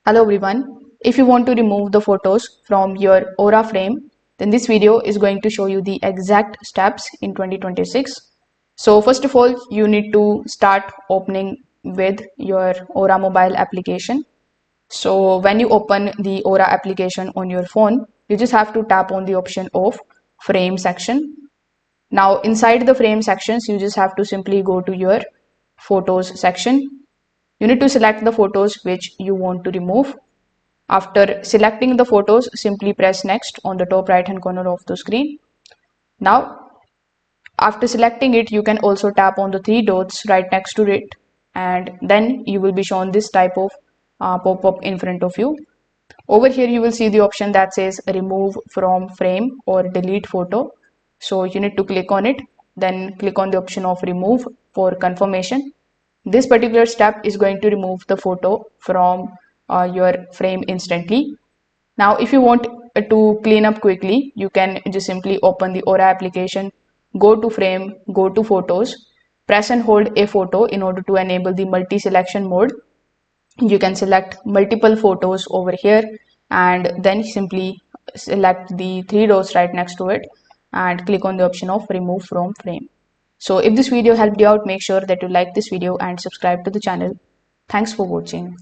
Hello everyone. If you want to remove the photos from your Aura frame, then this video is going to show you the exact steps in 2026. So first of all, you need to start opening with your Aura mobile application. So when you open the Aura application on your phone, you just have to tap on the option of frame section. Now inside the frame sections, you just have to simply go to your photos section. You need to select the photos which you want to remove. After selecting the photos, simply press next on the top right hand corner of the screen. Now, after selecting it, you can also tap on the three dots right next to it, and then you will be shown this type of pop-up in front of you. Over here, you will see the option that says remove from frame or delete photo. So you need to click on it, then click on the option of remove for confirmation. This particular step is going to remove the photo from your frame instantly. Now, if you want to clean up quickly, you can just simply open the Aura application, go to frame, go to photos, press and hold a photo in order to enable the multi-selection mode. You can select multiple photos over here and then simply select the three dots right next to it and click on the option of remove from frame. So if this video helped you out, make sure that you like this video and subscribe to the channel. Thanks for watching.